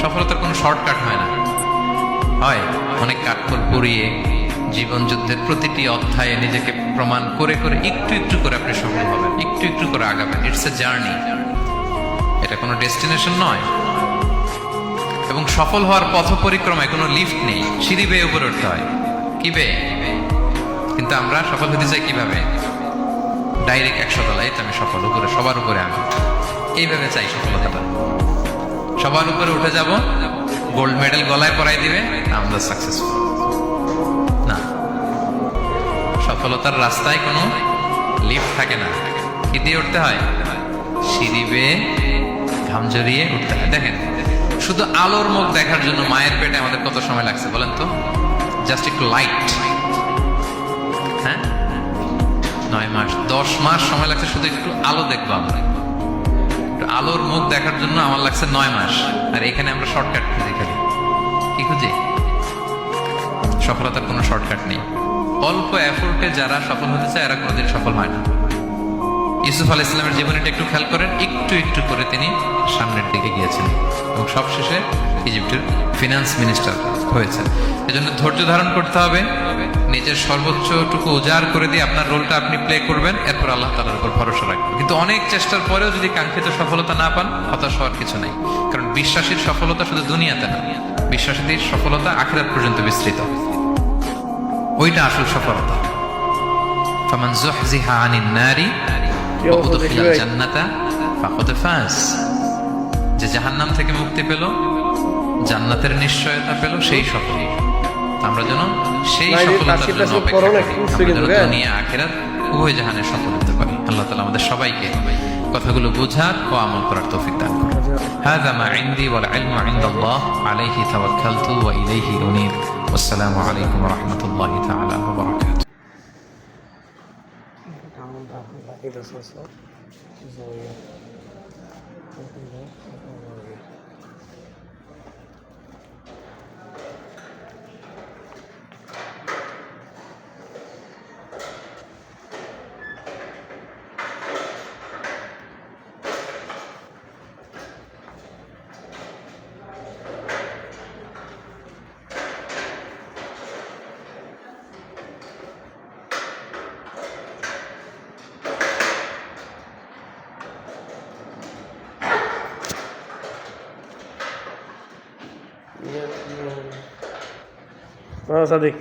সফলতার কোনো শর্টকাট হয় না, হয় অনেক কাঠখড় পুড়িয়ে জীবন যুদ্ধের প্রতিটি অধ্যায়ে নিজেকে প্রমাণ করে করে একটু একটু করে আপনি সফল হবেন, একটু একটু করে আগাবেন। ইটস এ জার্নি, এটা কোনো ডেস্টিনেশন নয়। এবং সফল হওয়ার পথ পরিক্রমায় কোনো লিফট নেই, সিঁড়ি বেয়ে উপরে উঠতে হয়। কি বেয়ে? কিন্তু আমরা সফল হতে চাই কিভাবে? ডাইরেক্ট 100 তলায় আমি সফল, উপরে সবার উপরে আমি, এইভাবে চাই সফলতাটা। সবার উপরে উঠে যাব, গোল্ড মেডেল গলায় পরাই দিবে, আমরা সাকসেসফুল না। সফলতার রাস্তায় কোনো লিফট থাকে না। কি দিয়ে উঠতে হয়? সিঁড়ি বেয়ে ঘাম জড়িয়ে উঠতে হয়। দেখেন, শুধু আলোর মুখ দেখার জন্য মায়ের পেটে আমাদের কত সময় লাগছে বলেন তো? জাস্ট একটু লাইট, হ্যাঁ 9 মাস 10 মাস সময় লাগছে শুধু একটু আলো দেখবো আমরা। একটু আলোর মুখ দেখার জন্য আমার লাগছে 9 মাস। আর এখানে আমরা শর্টকাট খুঁজি, খালি কি খুঁজি? সফলতার কোনো শর্টকাট নেই। অল্প এফোর্টে যারা সফল হতে চায় এরা কোনোদিন সফল হয় না। ইউসুফ আলাইহিস সালামের জীবনীটা একটু খেয়াল করেন, একটু একটু করে তিনি সামনের দিকে গিয়েছেন এবং সবশেষে ইজিপ্টের ফিনান্স মিনিস্টার হয়েছে। এজন্য ধৈর্য ধারণ করতে হবে, নিজের সর্বোচ্চটুকু উজাড় করে দিয়ে আপনার রোলটা আপনি প্লে করবেন, এরপর আল্লাহ তাআলার উপর ভরসা রাখবেন। কিন্তু অনেক চেষ্টার পরেও যদি কাঙ্ক্ষিত সফলতা না পান, হতাশ হওয়ার কিছু নাই। কারণ বিশ্বাসীর সফলতা শুধু দুনিয়াতে না, বিশ্বাসীদের সফলতা আখিরাত পর্যন্ত বিস্তৃত। ওইটা আসল সফলতা। ফামান যুহজিহা আনিন নারি ওয়া উদখিলাল জান্নাতা ফাকাদ ফাজ। যে জাহান্নাম থেকে মুক্তি পেল, জান্নাতের নিশ্চয়তা পেল, সেই সফল। আমরা যেন সেই সফলতার জন্য অপেক্ষা করি, আমরা যেন দুনিয়া আখিরাত উভয় জাহানে সফল হতে পারি। আল্লাহ তাআলা আমাদের সবাইকে কথাগুলো বোঝার ও আমল করার তৌফিক দান করুন। হাযা মা ইনদি ওয়াল ইলমু ইনদাল্লাহ আলাইহি তাওয়াক্কালতু ওয়া ইলাইহি উনীব। আসসালামু আলাইকুম ওয়া রাহমাতুল্লাহি তাআলা ওয়া বারাকাতুহু। সাদিক